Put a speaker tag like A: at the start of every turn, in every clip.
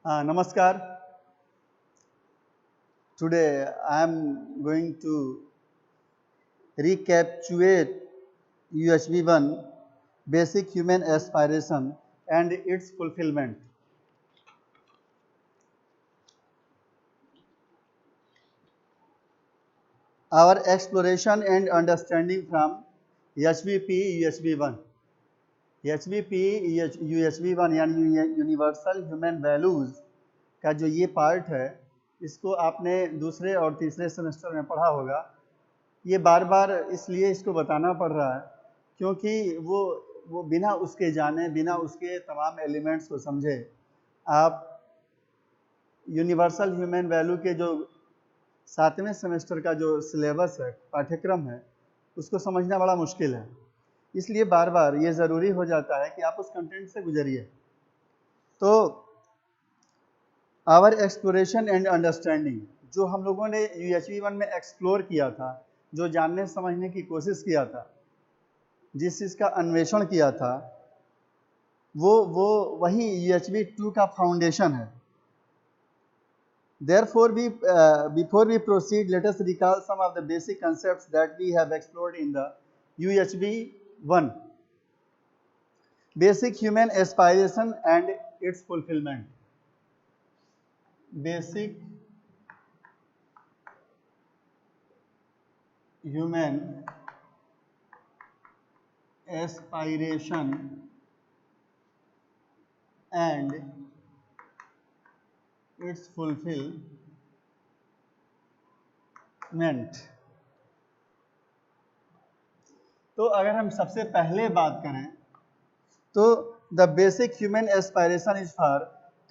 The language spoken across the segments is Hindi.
A: Namaskar. Today I am going to recapitulate UHV1 Basic Human Aspiration and its fulfillment. Our exploration and understanding from HVP UHV1. HVP UHV1 यानी यूनिवर्सल ह्यूमन वैल्यूज़ का जो ये पार्ट है, इसको आपने दूसरे और तीसरे सेमेस्टर में पढ़ा होगा। ये बार बार इसलिए इसको बताना पड़ रहा है क्योंकि वो बिना उसके जाने, बिना उसके तमाम एलिमेंट्स को समझे आप यूनिवर्सल ह्यूमन वैल्यू के जो 7वें सेमेस्टर का जो सिलेबस है, पाठ्यक्रम है, उसको समझना बड़ा मुश्किल है। इसलिए बार बार ये ज़रूरी हो जाता है कि आप उस कंटेंट से गुजरिए। तो आवर एक्सप्लोरेशन एंड अंडरस्टैंडिंग, जो हम लोगों ने UHV1 में एक्सप्लोर किया था, जो जानने समझने की कोशिश किया था, जिस चीज़ का अन्वेषण किया था, वो वही UHV2 का फाउंडेशन है। Therefore, before we proceed, let us recall some of the basic concepts that we have explored in the UHV1. Basic human aspiration and its fulfillment. Basic human aspiration and its fulfillment. तो अगर हम सबसे पहले बात करें तो the basic human aspiration is for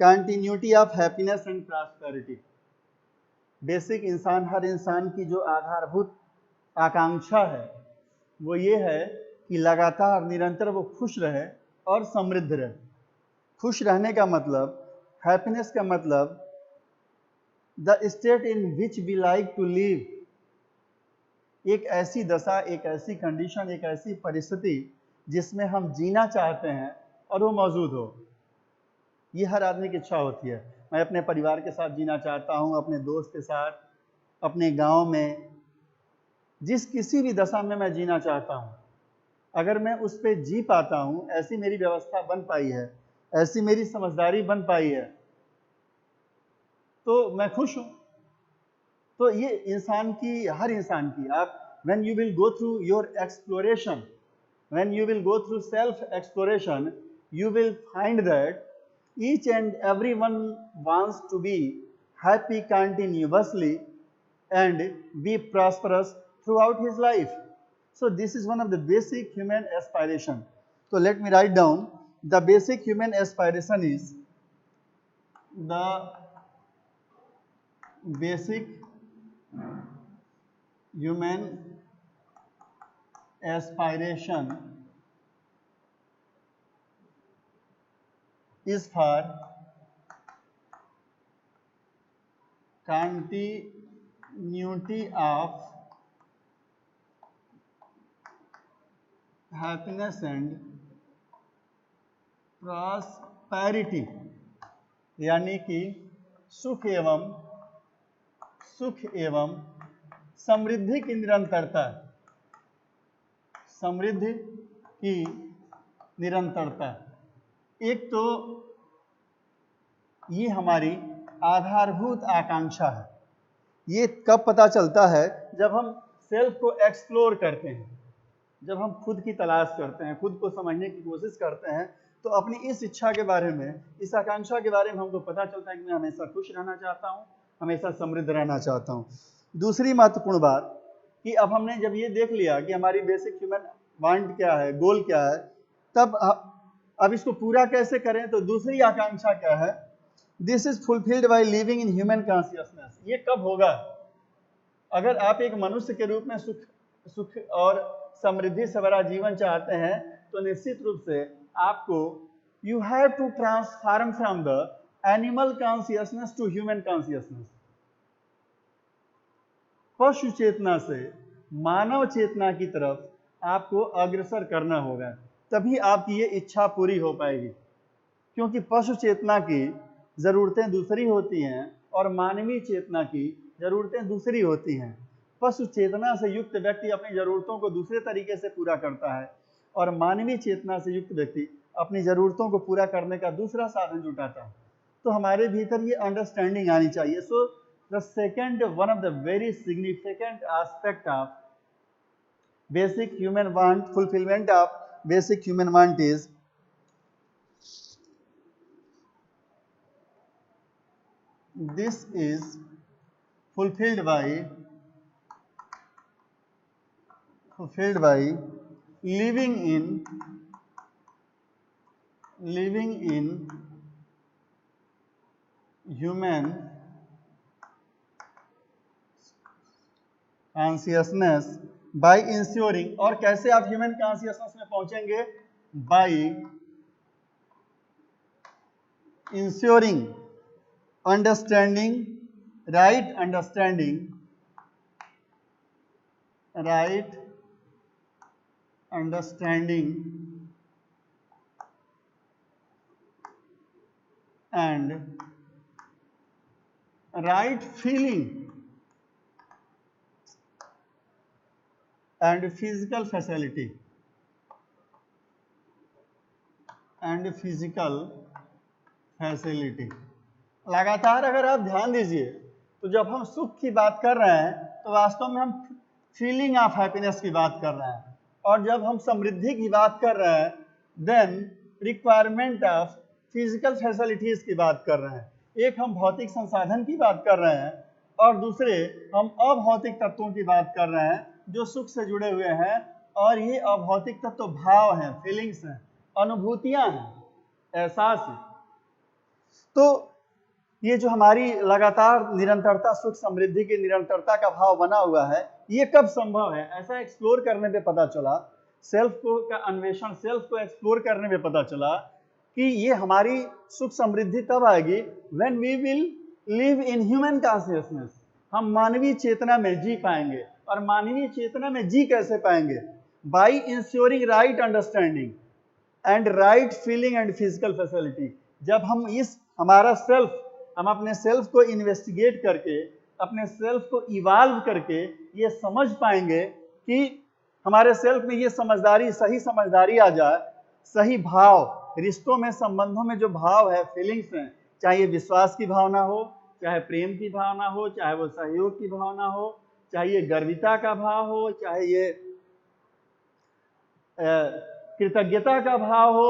A: continuity of happiness and prosperity. Basic इंसान, हर इंसान की जो आधारभूत आकांक्षा है वो ये है कि लगातार निरंतर वो खुश रहे और समृद्ध रहे। खुश रहने का मतलब, हैप्पीनेस का मतलब the state in which we like to live, एक ऐसी दशा, एक ऐसी कंडीशन, एक ऐसी परिस्थिति जिसमें हम जीना चाहते हैं और वो मौजूद हो। ये हर आदमी की इच्छा होती है। मैं अपने परिवार के साथ जीना चाहता हूँ, अपने दोस्त के साथ, अपने गांव में, जिस किसी भी दशा में मैं जीना चाहता हूँ, अगर मैं उस पर जी पाता हूँ, ऐसी मेरी व्यवस्था बन पाई है, ऐसी मेरी समझदारी बन पाई है, तो मैं खुश हूँ। तो ये इंसान की, हर इंसान की, आप when you will go through your exploration, when you will go through self exploration, you will find that each and everyone wants to be happy continuously and be prosperous throughout his life. So this is one of the basic human aspiration. So let me write down, the basic human aspiration is the basic human aspiration is for continuity of happiness and prosperity, यानी कि सुख एवं समृद्धि की निरंतरता, समृद्धि की निरंतरता। एक तो ये हमारी आधारभूत आकांक्षा है। ये कब पता चलता है? जब हम सेल्फ को एक्सप्लोर करते हैं, जब हम खुद की तलाश करते हैं, खुद को समझने की कोशिश करते हैं, तो अपनी इस इच्छा के बारे में, इस आकांक्षा के बारे में हमको पता चलता है कि मैं हमेशा खुश रहना चाहता हूँ, हमेशा समृद्ध रहना चाहता हूँ। दूसरी महत्वपूर्ण बात कि अब हमने जब ये देख लिया कि हमारी बेसिक ह्यूमन वांट क्या है, गोल क्या है, तब अब इसको पूरा कैसे करें? तो दूसरी आकांक्षा क्या है? This is fulfilled by living in human consciousness. ये कब होगा? अगर आप एक मनुष्य के रूप में सुख और समृद्धि से भरा जीवन चाहते हैं, तो निश्चित रूप से आपको you have to transform from the animal consciousness to human consciousness. पशु चेतना से मानव चेतना की तरफ आपको अग्रसर करना होगा, तभी आपकी ये इच्छा पूरी हो पाएगी। क्योंकि पशु चेतना की ज़रूरतें दूसरी होती हैं और मानवीय चेतना की ज़रूरतें दूसरी होती हैं। पशु चेतना से युक्त व्यक्ति अपनी ज़रूरतों को दूसरे तरीके से पूरा करता है और मानवीय चेतना से युक्त व्यक्ति अपनी ज़रूरतों को पूरा करने का दूसरा साधन जुटाता है। तो हमारे भीतर ये अंडरस्टैंडिंग आनी चाहिए। So the second one of the very significant aspect of basic human want, fulfillment of basic human want is this is fulfilled by living in human consciousness by ensuring, और कैसे आप ह्यूमन कॉन्शियसनेस में पहुंचेंगे? by ensuring understanding right understanding and right feeling and physical facility लगातार अगर आप ध्यान दीजिए तो जब हम सुख की बात कर रहे हैं तो वास्तव में हम फीलिंग ऑफ हैप्पीनेस की बात कर रहे हैं, और जब हम समृद्धि की बात कर रहे हैं then requirement of physical facilities की बात कर रहे हैं। एक हम भौतिक संसाधन की बात कर रहे हैं और दूसरे हम अभौतिक तत्वों की बात कर रहे हैं जो सुख से जुड़े हुए हैं, और ये अभौतिक तत्व भाव हैं, फीलिंग्स हैं, अनुभूतियां हैं, एहसास है। तो ये जो हमारी लगातार निरंतरता, सुख समृद्धि की निरंतरता का भाव बना हुआ है, ये कब संभव है? ऐसा एक्सप्लोर करने पे पता चला, सेल्फ को का अन्वेषण, सेल्फ को एक्सप्लोर करने पे पता चला कि ये हमारी सुख समृद्धि तब आएगी when we will live in human consciousness. हम मानवीय चेतना में जी पाएंगे, और मानवीय चेतना में जी कैसे पाएंगे? By ensuring right understanding and right feeling and physical facility. जब हम हमारा सेल्फ, हम अपने सेल्फ को इन्वेस्टिगेट करके, अपने सेल्फ को इवाल्व करके ये समझ पाएंगे कि हमारे सेल्फ में ये समझदारी, सही समझदारी आ जाए, सही भाव, रिश्तों में, संबंधों में जो भाव है, फीलिंग्स हैं, चाहे ये विश्वास की भावना हो, चाहे प्रेम की भावना हो, चाहे वो सहयोग की भावना हो, चाहे ये गर्विता का भाव हो, चाहे ये कृतज्ञता का भाव हो,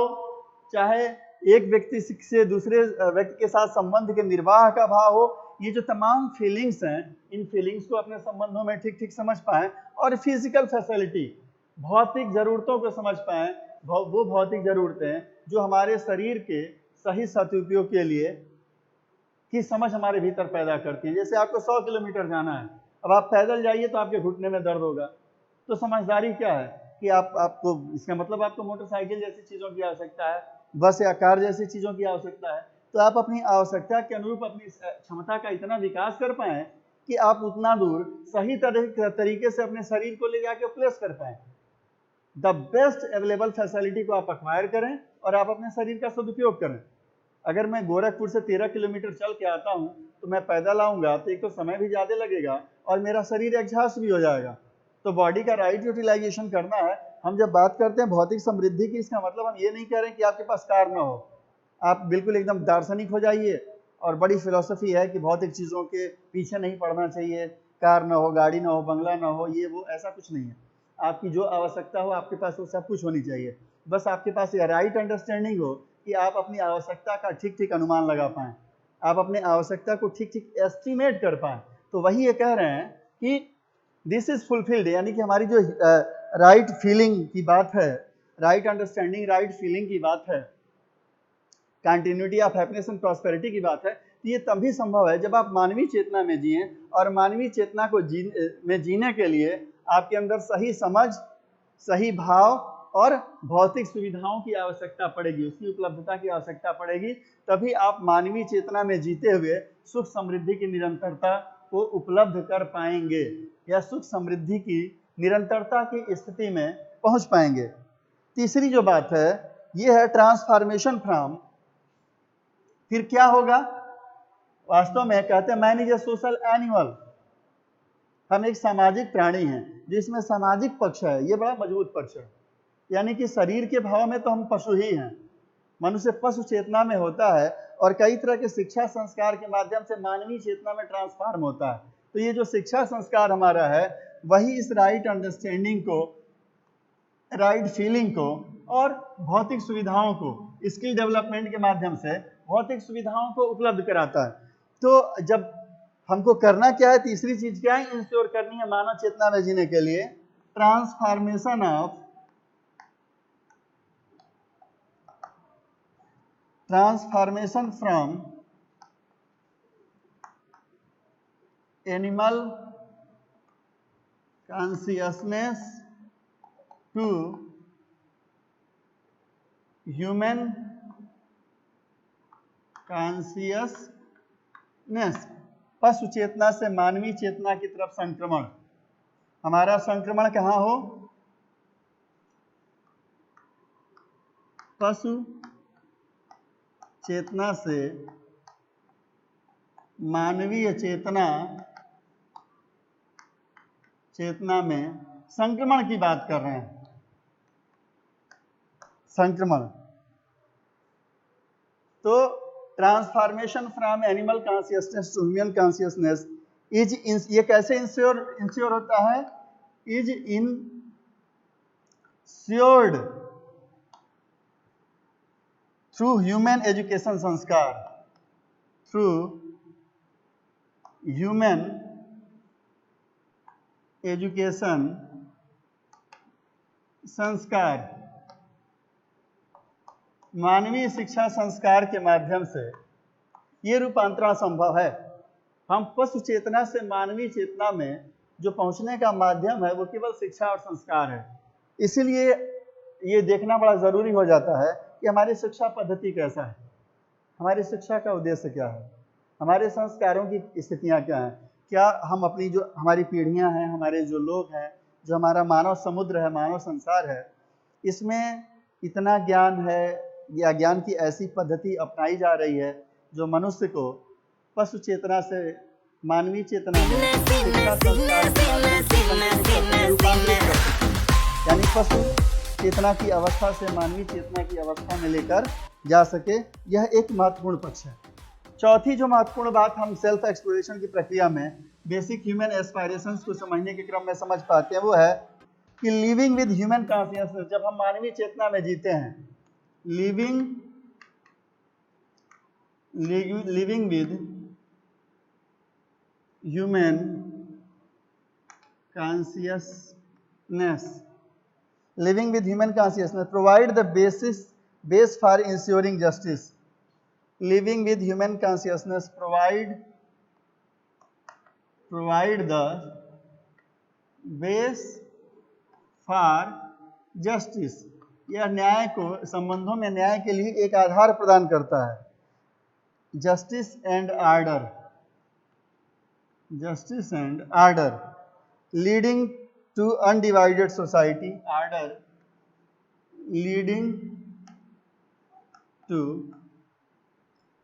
A: चाहे एक व्यक्ति से दूसरे व्यक्ति के साथ संबंध के निर्वाह का भाव हो, ये जो तमाम फीलिंग्स हैं, इन फीलिंग्स को अपने संबंधों में ठीक ठीक समझ पाएं, और फिजिकल फैसिलिटी, भौतिक जरूरतों को समझ पाएं, वो भौतिक जरूरतें जो हमारे शरीर के सही सदुपयोग के लिए की समझ हमारे भीतर पैदा करती हैं। जैसे आपको 100 किलोमीटर जाना है, अब आप पैदल जाइए तो आपके घुटने में दर्द होगा, तो समझदारी क्या है कि आपको, इसका मतलब आपको मोटरसाइकिल जैसी चीज़ों की आवश्यकता है, बस या कार जैसी चीज़ों की आवश्यकता है, तो आप अपनी आवश्यकता के अनुरूप अपनी क्षमता का इतना विकास कर पाएं कि आप उतना दूर सही तरीके से अपने शरीर को ले जाके प्लेस कर पाएं। द बेस्ट अवेलेबल फैसिलिटी को आप एक्वायर करें और आप अपने शरीर का सदुपयोग करें। अगर मैं गोरखपुर से 13 किलोमीटर चल के आता हूँ तो मैं पैदल आऊँगा तो एक तो समय भी ज़्यादा लगेगा और मेरा शरीर एग्जॉस्ट भी हो जाएगा। तो बॉडी का राइट यूटिलाइजेशन करना है। हम जब बात करते हैं भौतिक समृद्धि की, इसका मतलब हम ये नहीं कह रहे कि आपके पास कार ना हो, आप बिल्कुल एकदम दार्शनिक हो जाइए और बड़ी फिलॉसफी है कि भौतिक चीज़ों के पीछे नहीं पड़ना चाहिए, कार ना हो, गाड़ी ना हो, बंगला ना हो, ये वो, ऐसा कुछ नहीं है। आपकी जो आवश्यकता हो आपके पास वो सब कुछ होनी चाहिए, बस आपके पास ये राइट अंडरस्टैंडिंग हो कि आप अपनी आवश्यकता का ठीक ठीक अनुमान लगा पाएँ, आप अपने आवश्यकता को ठीक ठीक एस्टिमेट कर पाएँ। तो वही ये कह रहे हैं कि दिस इज फुलफिल्ड, यानी कि हमारी जो राइट फीलिंग की बात है, राइट अंडरस्टैंडिंग, राइट फीलिंग की बात है, continuity of happiness and prosperity की बात है, तो ये तभी संभव है जब आप मानवीय चेतना में जिए, और मानवीय चेतना को जीने के लिए आपके अंदर सही समझ, सही भाव और भौतिक सुविधाओं की आवश्यकता पड़ेगी, उसकी उपलब्धता की आवश्यकता पड़ेगी। तभी आप मानवीय चेतना में जीते हुए सुख समृद्धि की निरंतरता को उपलब्ध कर पाएंगे, या सुख समृद्धि की निरंतरता की स्थिति में पहुंच पाएंगे। तीसरी जो बात है ये है ट्रांसफॉर्मेशन फ्रॉम, फिर क्या होगा? वास्तव में कहते हैं man is a social animal, हम एक सामाजिक प्राणी हैं जिसमें सामाजिक पक्ष है, ये बड़ा मजबूत पक्ष है। यानी कि शरीर के भाव में तो हम पशु ही हैं, मनुष्य पशु चेतना में होता है और कई तरह के शिक्षा संस्कार के माध्यम से मानवीय चेतना में ट्रांसफॉर्म होता है। तो ये जो शिक्षा संस्कार हमारा है वही इस राइट अंडरस्टैंडिंग को, राइट फीलिंग को और भौतिक सुविधाओं को, स्किल डेवलपमेंट के माध्यम से भौतिक सुविधाओं को उपलब्ध कराता है। तो जब हमको करना क्या है, तीसरी चीज क्या है, इंश्योर करनी है मानव चेतना में जीने के लिए transformation from animal consciousness to human consciousness, पशु चेतना से मानवीय चेतना की तरफ संक्रमण। हमारा संक्रमण कहाँ हो, पशु चेतना से मानवीय चेतना में संक्रमण की बात कर रहे हैं। संक्रमण तो transformation from animal consciousness to human consciousness is, ये कैसे इंश्योर होता है, is ensured through human education sanskar, through human education sanskar, मानवीय शिक्षा संस्कार के माध्यम से ये रूपांतरण संभव है। हम पशु चेतना से मानवीय चेतना में जो पहुंचने का माध्यम है वो केवल शिक्षा और संस्कार है। इसीलिए ये देखना बड़ा जरूरी हो जाता है कि हमारी शिक्षा पद्धति कैसा है, हमारी शिक्षा का उद्देश्य क्या है, हमारे संस्कारों की स्थितियां क्या हैं, क्या हम अपनी जो हमारी पीढ़ियां हैं, हमारे जो लोग हैं, जो हमारा मानव समुद्र है, मानव संसार है, इसमें इतना ज्ञान है या ज्ञान की ऐसी पद्धति अपनाई जा रही है जो मनुष्य को पशु चेतना से मानवीय चेतना में शिक्षा संस्कार यानी पशु चेतना की अवस्था से मानवीय चेतना की अवस्था में लेकर जा सके, यह एक महत्वपूर्ण पक्ष है। चौथी जो महत्वपूर्ण बात हम सेल्फ एक्सप्लोरेशन की प्रक्रिया में बेसिक ह्यूमन एस्पायरेशंस को समझने के क्रम में समझ पाते हैं वो है कि लिविंग विद ह्यूमन कॉन्शियसनेस, जब हम मानवीय चेतना में जीते हैं, living with human consciousness, living with human consciousness provide the base for ensuring justice. Living with human consciousness provide the base for justice. यह न्याय को, संबंधों में न्याय के लिए एक आधार प्रदान करता है। Justice and order leading to undivided society, leading to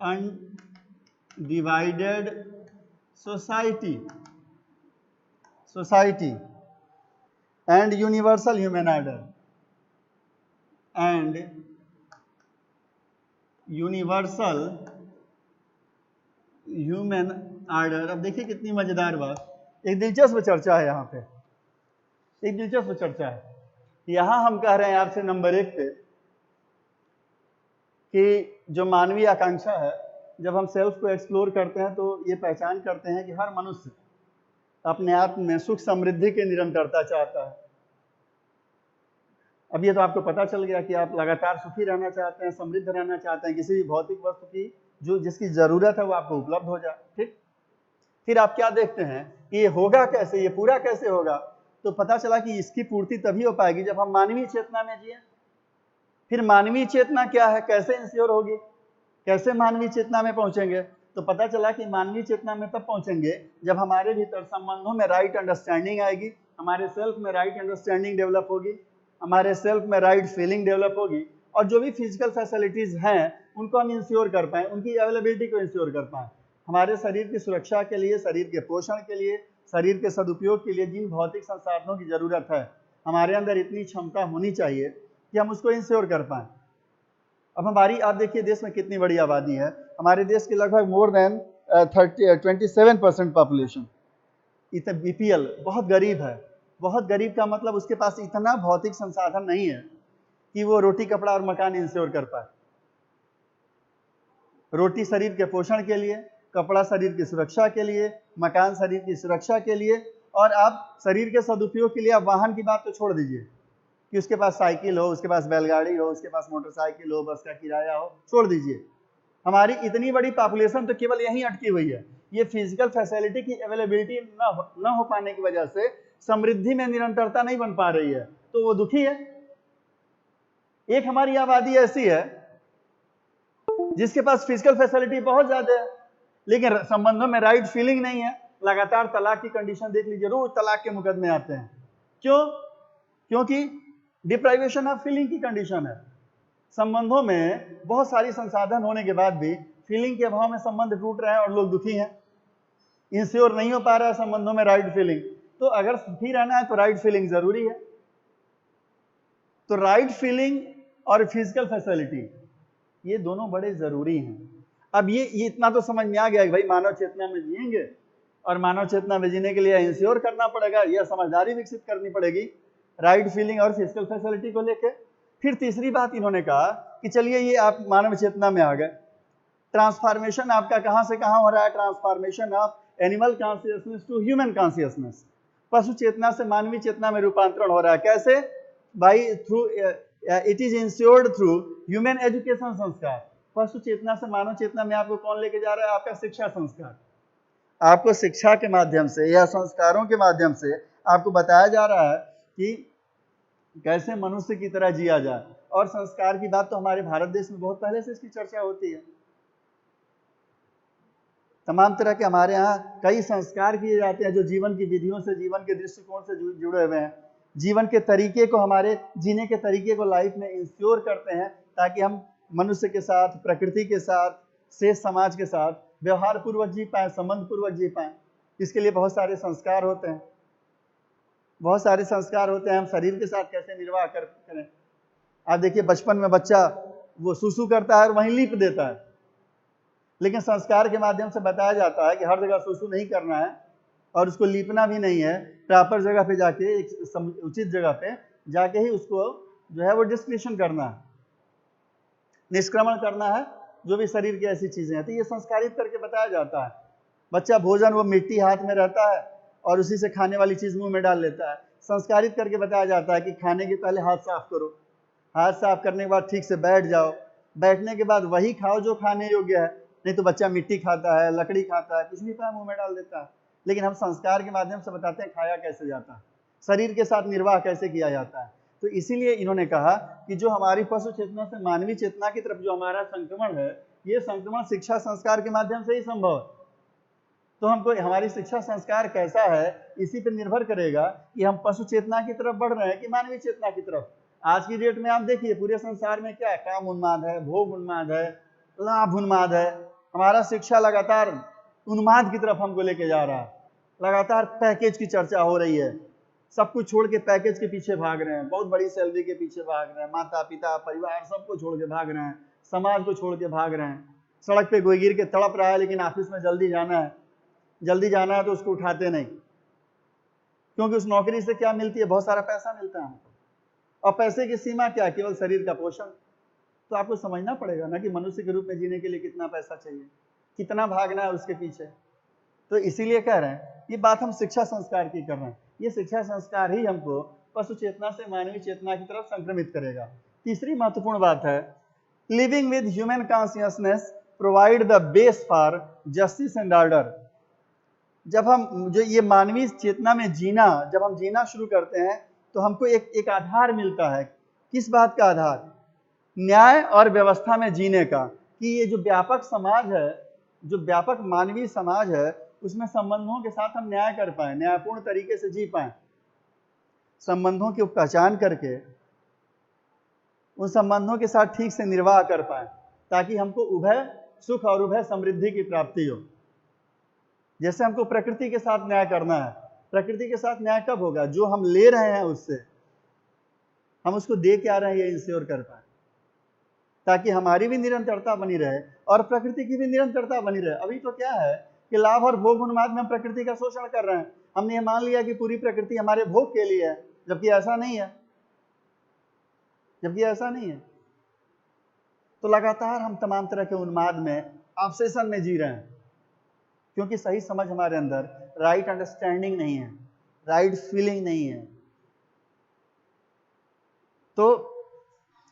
A: undivided society and universal human order, अब देखिए कितनी मजेदार बात, एक दिलचस्प चर्चा है यहाँ पे, एक दिलचस्प चर्चा है। यहां हम कह रहे हैं आपसे नंबर 1 पे कि जो मानवीय आकांक्षा है, जब हम सेल्फ को एक्सप्लोर करते हैं तो ये पहचान करते हैं कि हर मनुष्य अपने आप में सुख समृद्धि की निरंतरता चाहता है। अब ये तो आपको पता चल गया कि आप लगातार सुखी रहना चाहते हैं, समृद्ध रहना चाहते हैं, किसी भी भौतिक वस्तु की जो जिसकी जरूरत है वो आपको उपलब्ध हो जाए। ठीक, फिर आप क्या देखते हैं कि ये होगा कैसे, ये पूरा कैसे होगा, तो पता चला कि इसकी पूर्ति तभी हो पाएगी जब हम मानवीय चेतना में जिए। फिर मानवीय चेतना क्या है, कैसे इंश्योर होगी, कैसे मानवीय चेतना में पहुंचेंगे, तो पता चला कि मानवीय चेतना में तब पहुंचेंगे जब हमारे भीतर संबंधों में राइट अंडरस्टैंडिंग आएगी, हमारे सेल्फ में राइट अंडरस्टैंडिंग डेवलप होगी, हमारे सेल्फ में राइट फीलिंग डेवलप होगी, और जो भी फिजिकल फैसिलिटीज हैं उनको हम इंश्योर कर पाए, उनकी अवेलेबिलिटी को इंश्योर कर पाए। हमारे शरीर की सुरक्षा के लिए, शरीर के पोषण के लिए, शरीर के सदुपयोग के लिए जिन भौतिक संसाधनों की जरूरत है, हमारे अंदर इतनी क्षमता होनी चाहिए कि हम उसको इंश्योर कर पाएं। अब हमारी, आप देखिए देश में कितनी बड़ी आबादी है, हमारे देश की लगभग मोर देन 27% पॉपुलेशन इतना बीपीएल, बहुत गरीब है। बहुत गरीब का मतलब उसके पास इतना भौतिक संसाधन नहीं है कि वो रोटी, कपड़ा और मकान इंश्योर कर पाए। रोटी शरीर के पोषण के लिए, कपड़ा शरीर की सुरक्षा के लिए, मकान शरीर की सुरक्षा के लिए, और आप शरीर के सदुपयोग के लिए आप वाहन की बात तो छोड़ दीजिए कि उसके पास साइकिल हो, उसके पास बैलगाड़ी हो, उसके पास मोटरसाइकिल हो, बस का किराया हो, छोड़ दीजिए। हमारी इतनी बड़ी पॉपुलेशन तो केवल यहीं अटकी हुई है। ये फिजिकल फैसिलिटी की अवेलेबिलिटी न हो पाने की वजह से समृद्धि में निरंतरता नहीं बन पा रही है, तो वो दुखी है। एक हमारी आबादी ऐसी है जिसके पास फिजिकल फैसिलिटी बहुत ज्यादा है, लेकिन संबंधों में राइट फीलिंग नहीं है। लगातार तलाक की कंडीशन देख लीजिए, रोज तलाक के मुकदमे आते हैं। क्यों? क्योंकि डिप्राइवेशन ऑफ फीलिंग की कंडीशन है। संबंधों में बहुत सारी संसाधन होने के बाद भी फीलिंग के अभाव में संबंध टूट रहे हैं और लोग दुखी हैं। इंश्योर नहीं हो पा रहा है संबंधों में राइट फीलिंग। तो अगर सुखी रहना है तो राइट फीलिंग जरूरी है। तो राइट फीलिंग और फिजिकल फैसिलिटी, ये दोनों बड़े जरूरी हैं। अब ये इतना तो समझ में आ गया कि भाई मानव चेतना में जिएंगे, और मानव चेतना में जीने के लिए इंश्योर करना पड़ेगा, यह समझदारी विकसित करनी पड़ेगी राइट फीलिंग और फिजिकल फैसिलिटी को लेके। फिर तीसरी बात इन्होंने कहा कि चलिए ये आप मानव चेतना में आ गए, ट्रांसफॉर्मेशन आपका कहां से कहां हो रहा है? Transformation of animal consciousness to human consciousness, पशु चेतना से मानवीय चेतना में रूपांतरण हो रहा है। कैसे? By through it is ensured through human education संस्कार। पशु चेतना से मानव चेतना में आपको कौन लेके जा रहा है? आपका शिक्षा संस्कार। आपको शिक्षा के माध्यम से या संस्कारों के माध्यम से आपको बताया जा रहा है कि कैसे मनुष्य की तरह जिया जाए। और संस्कार की बात तो हमारे भारत देश में बहुत पहले से इसकी चर्चा होती है। तमाम तरह के हमारे यहाँ कई संस्कार किए जाते हैं जो जीवन की विधियों से, जीवन के दृष्टिकोण से जुड़े हुए हैं। जीवन के तरीके को, हमारे जीने के तरीके को लाइफ में इंश्योर करते हैं ताकि हम मनुष्य के साथ, प्रकृति के साथ, शेष समाज के साथ व्यवहार पूर्वक जी पाए, संबंध पूर्वक जी पाए। इसके लिए बहुत सारे संस्कार होते हैं, बहुत सारे संस्कार होते हैं। हम शरीर के साथ कैसे निर्वाह करें। आप देखिए बचपन में बच्चा वो सुसु करता है और वहीं लीप देता है, लेकिन संस्कार के माध्यम से बताया जाता है कि हर जगह सुसु नहीं करना है और उसको लीपना भी नहीं है। प्रॉपर जगह पे जाके, एक उचित जगह पे जाके ही उसको जो है वो डिस्क्रिशन करना है, निष्क्रमण करना है, जो भी शरीर की ऐसी चीजें हैं। तो ये संस्कारित करके बताया जाता है। बच्चा भोजन, वो मिट्टी हाथ में रहता है और उसी से खाने वाली चीज मुंह में डाल लेता है। संस्कारित करके बताया जाता है कि खाने के पहले हाथ साफ करो, हाथ साफ करने के बाद ठीक से बैठ जाओ, बैठने के बाद वही खाओ जो खाने योग्य है। नहीं तो बच्चा मिट्टी खाता है, लकड़ी खाता है, कुछ भी पाए मुंह में डाल देता है। लेकिन हम संस्कार के माध्यम से बताते हैं खाया कैसे जाता है, शरीर के साथ निर्वाह कैसे किया जाता है। तो इसीलिए इन्होंने कहा कि जो हमारी पशु चेतना से मानवीय चेतना की तरफ जो हमारा संक्रमण है, ये संक्रमण शिक्षा संस्कार के माध्यम से ही संभव है। तो हमको हमारी शिक्षा संस्कार कैसा है, इसी पर निर्भर करेगा कि हम पशु चेतना की तरफ बढ़ रहे हैं कि मानवीय चेतना की तरफ। आज की डेट में आप देखिए पूरे संसार में क्या है, काम उन्माद है, भोग उन्माद है, लाभ उन्माद है। हमारा शिक्षा लगातार उन्माद की तरफ हमको लेके जा रहा है। लगातार पैकेज की चर्चा हो रही है, सब कुछ छोड़ के पैकेज के पीछे भाग रहे हैं, बहुत बड़ी सैलरी के पीछे भाग रहे हैं, माता पिता परिवार सबको छोड़ के भाग रहे हैं, समाज को छोड़ के भाग रहे हैं। सड़क पे कोई गिर के तड़प रहा है लेकिन ऑफिस में जल्दी जाना है, जल्दी जाना है तो उसको उठाते नहीं, क्योंकि उस नौकरी से क्या मिलती है? बहुत सारा पैसा मिलता है हमको, और पैसे की सीमा क्या? केवल शरीर का पोषण। तो आपको समझना पड़ेगा ना कि मनुष्य के रूप में जीने के लिए कितना पैसा चाहिए, कितना भागना है उसके पीछे। तो इसीलिए कह रहे हैं, ये बात हम शिक्षा संस्कार की कर रहे हैं। ये शिक्षा संस्कार ही हमको पशु चेतना से मानवीय चेतना की तरफ संक्रमित करेगा। तीसरी महत्वपूर्ण बात है, living with human consciousness provide the base for justice and order. जब हम जो ये मानवीय चेतना में जीना, जब हम जीना शुरू करते हैं तो हमको एक आधार मिलता है। किस बात का आधार? न्याय और व्यवस्था में जीने का। कि ये जो व्यापक समाज है, जो व्यापक मानवीय समाज है, उसमें संबंधों के साथ हम न्याय कर पाए, न्यायपूर्ण तरीके से जी पाए, संबंधों की पहचान करके उन संबंधों के साथ ठीक से निर्वाह कर पाए, ताकि हमको उभय सुख और उभय समृद्धि की प्राप्ति हो। जैसे हमको प्रकृति के साथ न्याय करना है, प्रकृति के साथ न्याय कब होगा? जो हम ले रहे हैं उससे हम उसको दे के आ रहे हैं ये इंश्योर कर पाए, ताकि हमारी भी निरंतरता बनी रहे और प्रकृति की भी निरंतरता बनी रहे। अभी तो क्या है कि लाभ और भोग उन्माद में हम प्रकृति का शोषण कर रहे हैं। हमने ये मान लिया कि पूरी प्रकृति हमारे भोग के लिए है, जबकि ऐसा नहीं है, जबकि ऐसा नहीं है। तो लगातार हम तमाम तरह के उन्माद में, ऑब्सेशन में जी रहे हैं, क्योंकि सही समझ हमारे अंदर, राइट अंडरस्टैंडिंग नहीं है, राइट फीलिंग नहीं है। तो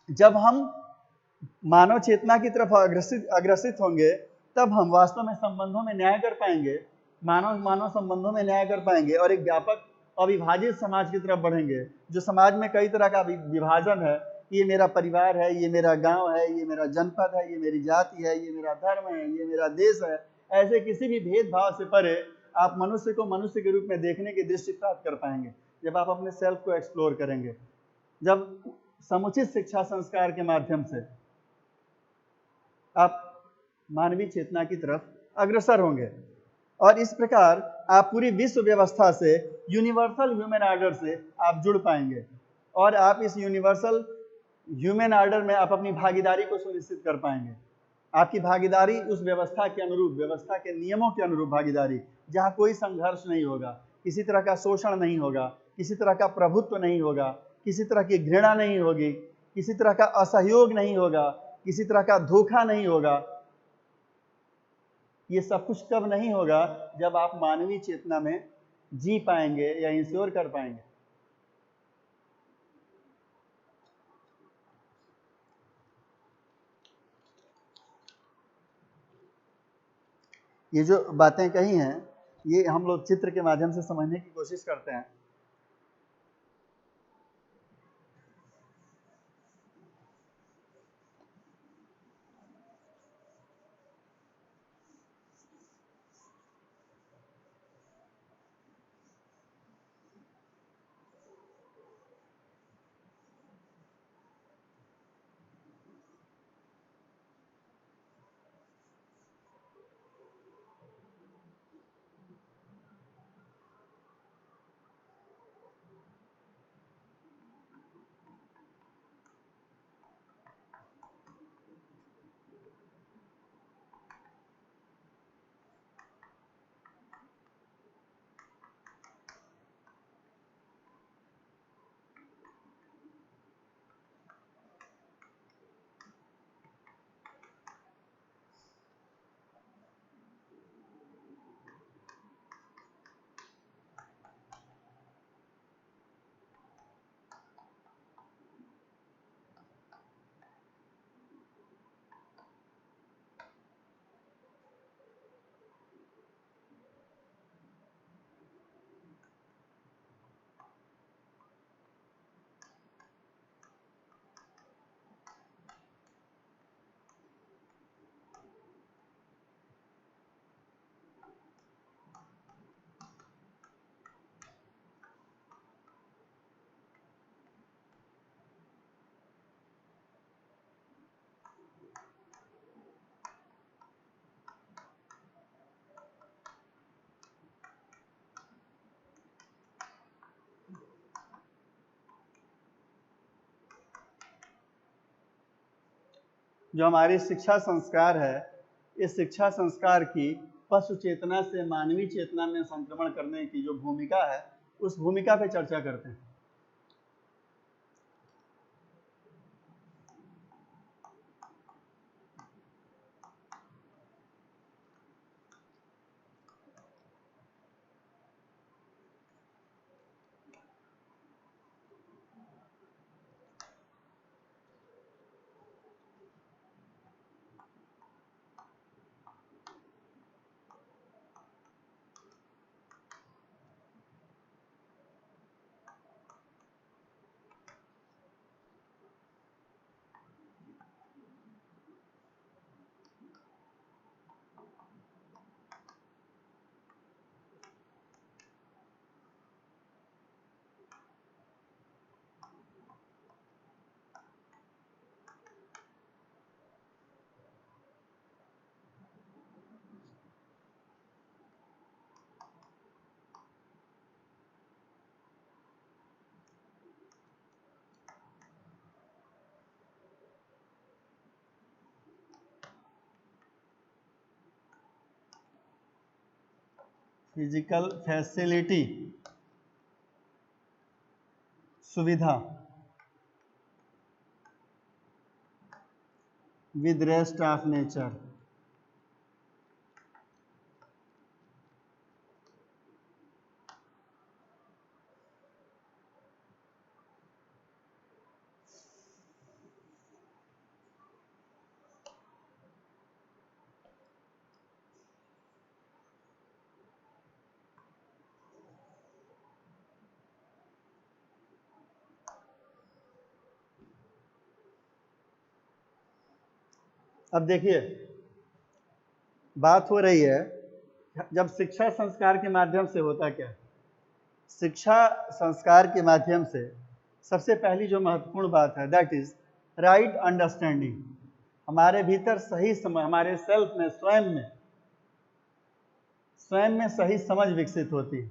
A: जब हम मानव चेतना की तरफ अग्रसित होंगे, तब हम वास्तव में संबंधों में न्याय कर पाएंगे, मानव मानव संबंधों में न्याय कर पाएंगे और एक व्यापक अविभाजित समाज की तरफ बढ़ेंगे, जो समाज में कई तरह का विभाजन है, ये मेरा परिवार है, ये मेरा गांव है, ये मेरा जनपद है, ये मेरी जाति है, ये मेरा धर्म है, ये मेरा देश है। ऐसे किसी भी भेदभाव से परे आप मनुष्य को मनुष्य के रूप में देखने की दृष्टि प्राप्त कर पाएंगे, जब आप अपने सेल्फ को एक्सप्लोर करेंगे, जब समुचित शिक्षा संस्कार के माध्यम से आप मानवीय चेतना की तरफ अग्रसर होंगे। और इस प्रकार आप पूरी विश्व व्यवस्था से, यूनिवर्सल ह्यूमन ऑर्डर से आप जुड़ पाएंगे और आप इस यूनिवर्सल ह्यूमन ऑर्डर में आप अपनी भागीदारी को सुनिश्चित कर पाएंगे। आपकी भागीदारी उस व्यवस्था के अनुरूप, व्यवस्था के नियमों के अनुरूप भागीदारी, जहां कोई संघर्ष नहीं होगा, किसी तरह का शोषण नहीं होगा, किसी तरह का प्रभुत्व नहीं होगा, किसी तरह की घृणा नहीं होगी, किसी तरह का असहयोग नहीं होगा, किसी तरह का धोखा नहीं होगा। ये सब कुछ कब नहीं होगा? जब आप मानवीय चेतना में जी पाएंगे या इंश्योर कर पाएंगे। ये जो बातें कही हैं, ये हम लोग चित्र के माध्यम से समझने की कोशिश करते हैं। जो हमारी शिक्षा संस्कार है, इस शिक्षा संस्कार की पशु चेतना से मानवीय चेतना में संक्रमण करने की जो भूमिका है, उस भूमिका पे चर्चा करते हैं। फिजिकल फैसिलिटी, सुविधा, with rest of nature. अब देखिए, बात हो रही है जब शिक्षा संस्कार के माध्यम से होता क्या है? शिक्षा संस्कार के माध्यम से सबसे पहली जो महत्वपूर्ण बात है दैट इज राइट अंडरस्टैंडिंग। हमारे भीतर सही समझ, हमारे सेल्फ में, स्वयं में सही समझ विकसित होती है।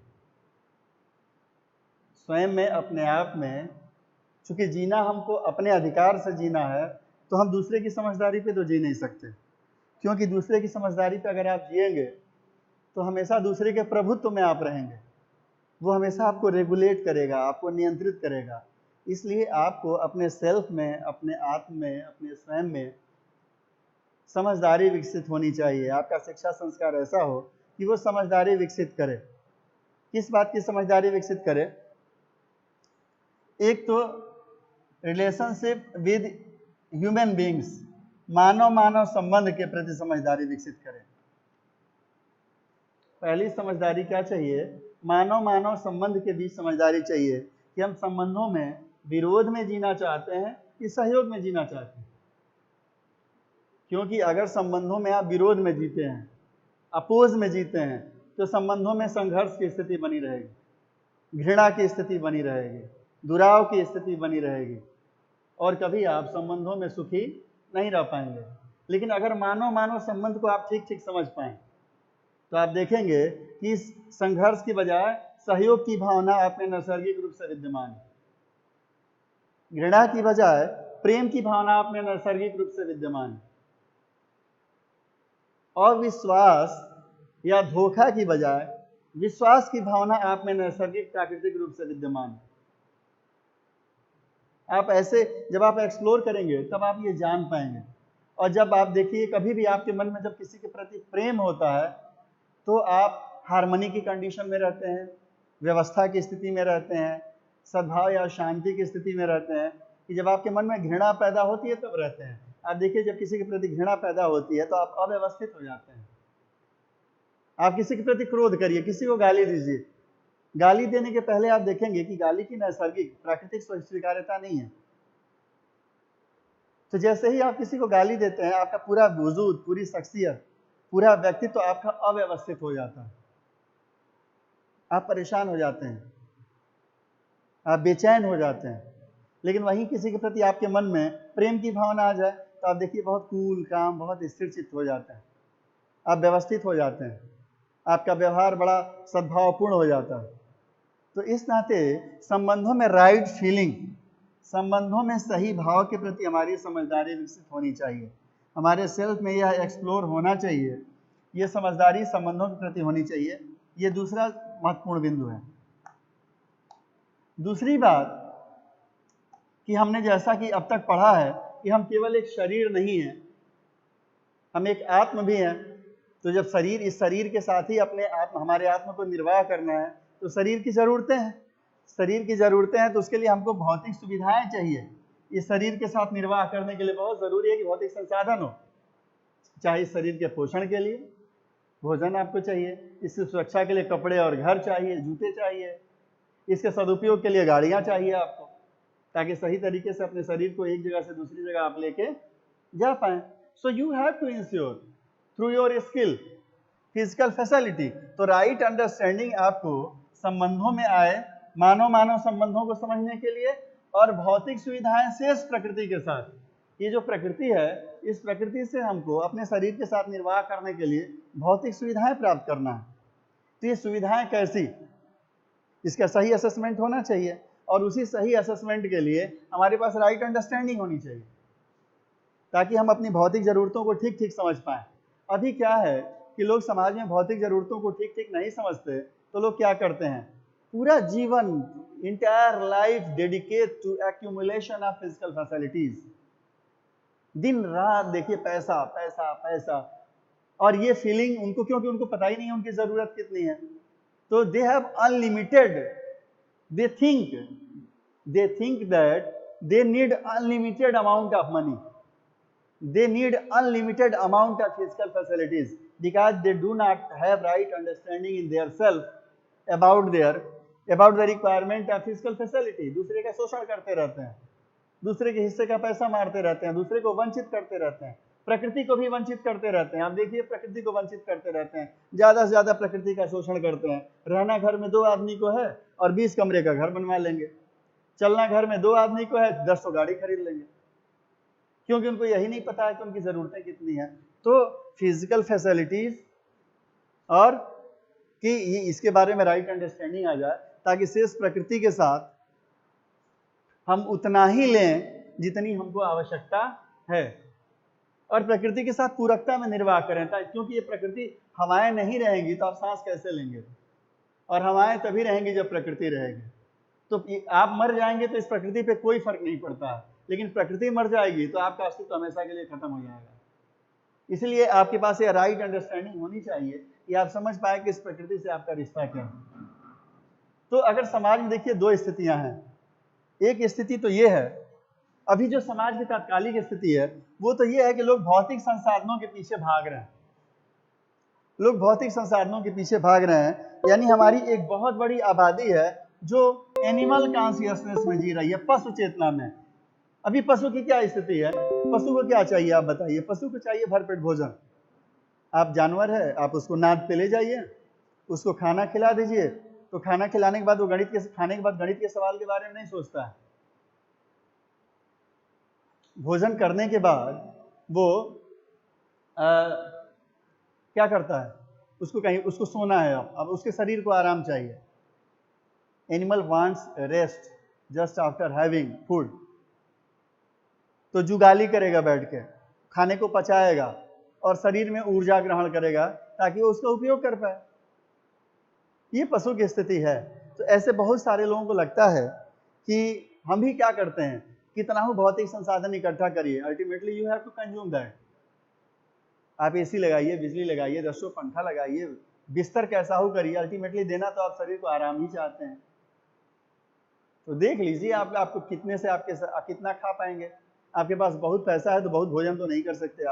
A: स्वयं में, अपने आप में, चूंकि जीना हमको अपने अधिकार से जीना है, तो हम दूसरे की समझदारी पे तो जी नहीं सकते, क्योंकि दूसरे की समझदारी पे अगर आप जिएंगे तो हमेशा दूसरे के प्रभुत्व में आप रहेंगे। वो हमेशा आपको रेगुलेट करेगा, आपको नियंत्रित करेगा। इसलिए आपको अपने सेल्फ में, अपने आत्म में, अपने स्वयं में समझदारी विकसित होनी चाहिए। आपका शिक्षा संस्कार ऐसा हो कि वो समझदारी विकसित करे। किस बात की समझदारी विकसित करे? एक तो रिलेशनशिप विद ह्यूमन बींग्स, मानव संबंध के प्रति समझदारी विकसित करें। पहली समझदारी क्या चाहिए? मानव संबंध के बीच समझदारी चाहिए कि हम संबंधों में विरोध में जीना चाहते हैं कि सहयोग में जीना चाहते हैं। क्योंकि अगर संबंधों में आप विरोध में जीते हैं, अपोज में जीते हैं, तो संबंधों में संघर्ष की स्थिति बनी रहेगी, घृणा की स्थिति बनी रहेगी, दुराव की स्थिति बनी रहेगी, और कभी आप संबंधों में सुखी नहीं रह पाएंगे। लेकिन अगर मानव संबंध को आप ठीक ठीक समझ पाएं, तो आप देखेंगे कि इस संघर्ष की बजाय सहयोग की भावना आप में नैसर्गिक रूप से विद्यमान है। घृणा की बजाय प्रेम की भावना आप में नैसर्गिक रूप से विद्यमान है। अविश्वास या धोखा की बजाय विश्वास की भावना आप में नैसर्गिक प्राकृतिक रूप से विद्यमान है। आप ऐसे जब आप एक्सप्लोर करेंगे तब आप ये जान पाएंगे। और जब आप देखिए, कभी भी आपके मन में जब किसी के प्रति प्रेम होता है तो आप हार्मनी की कंडीशन में रहते हैं, व्यवस्था की स्थिति में रहते हैं, सद्भाव या शांति की स्थिति में रहते हैं। कि जब आपके मन में घृणा पैदा होती है तब रहते हैं। आप देखिए, जब किसी के प्रति घृणा पैदा होती है तो आप अव्यवस्थित हो जाते हैं। आप किसी के प्रति क्रोध करिए, किसी को गाली दीजिए, गाली देने के पहले आप देखेंगे कि गाली की नैसर्गिक प्राकृतिक स्वीकार्यता नहीं है। तो जैसे ही आप किसी को गाली देते हैं, आपका पूरा वजूद, पूरी शख्सियत, पूरा व्यक्तित्व तो आपका अव्यवस्थित हो जाता है। आप परेशान हो जाते हैं, आप बेचैन हो जाते हैं। लेकिन वहीं किसी के प्रति आपके मन में प्रेम की भावना आ जाए तो आप देखिए बहुत कूल, काम, बहुत स्थिर चित्त हो जाते हैं, आप व्यवस्थित हो जाते हैं, आपका व्यवहार बड़ा सद्भावपूर्ण हो जाता है। तो इस नाते संबंधों में राइट फीलिंग, संबंधों में सही भाव के प्रति हमारी समझदारी विकसित होनी चाहिए। हमारे सेल्फ में यह एक्सप्लोर होना चाहिए, ये समझदारी संबंधों के प्रति होनी चाहिए। ये दूसरा महत्वपूर्ण बिंदु है। दूसरी बात कि हमने जैसा कि अब तक पढ़ा है कि हम केवल एक शरीर नहीं है, हम एक आत्म भी हैं। तो जब शरीर, इस शरीर के साथ ही अपने आत्म, हमारे आत्म को निर्वाह करना है, तो शरीर की ज़रूरतें हैं। शरीर की ज़रूरतें हैं तो उसके लिए हमको भौतिक सुविधाएं चाहिए। इस शरीर के साथ निर्वाह करने के लिए बहुत ज़रूरी है कि भौतिक संसाधन हो। चाहे इस शरीर के पोषण के लिए भोजन आपको चाहिए, इसकी सुरक्षा के लिए कपड़े और घर चाहिए, जूते चाहिए, इसके सदुपयोग के लिए गाड़ियाँ चाहिए आपको, ताकि सही तरीके से अपने शरीर को एक जगह से दूसरी जगह आप लेके जा पाएँ। So you have to ensure through your skill physical facility. तो राइट अंडरस्टैंडिंग आपको संबंधों में आए, मानव संबंधों को समझने के लिए, और भौतिक सुविधाएं शेष प्रकृति के साथ। ये जो प्रकृति है, इस प्रकृति से हमको अपने शरीर के साथ निर्वाह करने के लिए भौतिक सुविधाएं प्राप्त करना है। तो ये सुविधाएं कैसी, इसका सही असेसमेंट होना चाहिए, और उसी सही असेसमेंट के लिए हमारे पास राइट अंडरस्टैंडिंग होनी चाहिए, ताकि हम अपनी भौतिक जरूरतों को ठीक ठीक समझ पाएं। अभी क्या है कि लोग समाज में भौतिक जरूरतों को ठीक ठीक नहीं समझते, तो लोग क्या करते हैं, पूरा जीवन, entire life dedicate to accumulation of physical facilities. दिन रात देखिए पैसा पैसा पैसा, और ये फीलिंग उनको, क्योंकि उनको पता ही नहीं है उनकी जरूरत कितनी है, तो they have unlimited, they think that they need unlimited amount of money, they need unlimited amount of physical facilities, because they do not have right understanding in their self about the requirement of physical facility। दूसरे का शोषण करते रहते हैं, दूसरे के हिस्से का पैसा मारते रहते हैं, दूसरे को वंचित करते रहते हैं, प्रकृति को भी वंचित करते रहते हैं। आप देखिए प्रकृति को वंचित करते रहते हैं, ज्यादा से ज्यादा प्रकृति का शोषण करते हैं। रहना घर में 2 आदमी को है और 20 कमरे का घर बनवा लेंगे, चलना घर में 2 आदमी को है 10 तो गाड़ी खरीद लेंगे, क्योंकि उनको यही नहीं पता है कि उनकी जरूरतें कितनी हैं। तो फिजिकल फैसिलिटीज और कि इसके बारे में राइट अंडरस्टैंडिंग आ जाए, ताकि शेष प्रकृति के साथ हम उतना ही लें जितनी हमको आवश्यकता है, और प्रकृति के साथ पूरकता में निर्वाह करें, क्योंकि ये प्रकृति हवाएं नहीं रहेंगी तो आप सांस कैसे लेंगे, और हवाएं तभी रहेंगी जब प्रकृति रहेगी। तो आप मर जाएंगे तो इस प्रकृति पे कोई फर्क नहीं पड़ता है, लेकिन प्रकृति मर जाएगी तो आपका अस्तित्व हमेशा के लिए खत्म हो जाएगा। इसलिए आपके पास ये राइट अंडरस्टैंडिंग होनी चाहिए कि आप समझ पाए कि इस प्रकृति से आपका रिश्ता क्या है। तो अगर समाज में देखिए 2 स्थितियां हैं। एक स्थिति तो ये है, अभी जो समाज की तात्कालिक स्थिति है वो तो ये है कि लोग भौतिक संसाधनों के पीछे भाग रहे हैं, लोग भौतिक संसाधनों के पीछे भाग रहे हैं, यानी हमारी एक बहुत बड़ी आबादी है जो एनिमल कॉन्शियसनेस में जी रही है, पशु चेतना में। अभी पशु की क्या स्थिति है, पशु को क्या चाहिए आप बताइए, पशु को चाहिए भरपेट भोजन। आप जानवर है, आप उसको नाद पे ले जाइए, उसको खाना खिला दीजिए, तो खाना खिलाने के बाद वो खाने के बाद गणित के सवाल के बारे में नहीं सोचता है। भोजन करने के बाद वो क्या करता है, उसको सोना है, अब उसके शरीर को आराम चाहिए। Animal wants rest just after having food, तो जुगाली करेगा, बैठ के खाने को पचाएगा और शरीर में ऊर्जा ग्रहण करेगा ताकि वो उसका उपयोग कर पाए। ये पशु की स्थिति है। तो ऐसे बहुत सारे लोगों को लगता है कि हम भी क्या करते हैं, कितना हो भौतिक संसाधन इकट्ठा करिए, ultimately you have to consume that. आप एसी लगाइए, बिजली लगाइए, 10 पंखा लगाइए, बिस्तर कैसा हो करिए, अल्टीमेटली देना तो आप शरीर को आराम ही चाहते हैं। तो देख लीजिए आपको कितने से आप कितना खा पाएंगे। आपके पास बहुत पैसा है तो बहुत भोजन तो नहीं कर सकते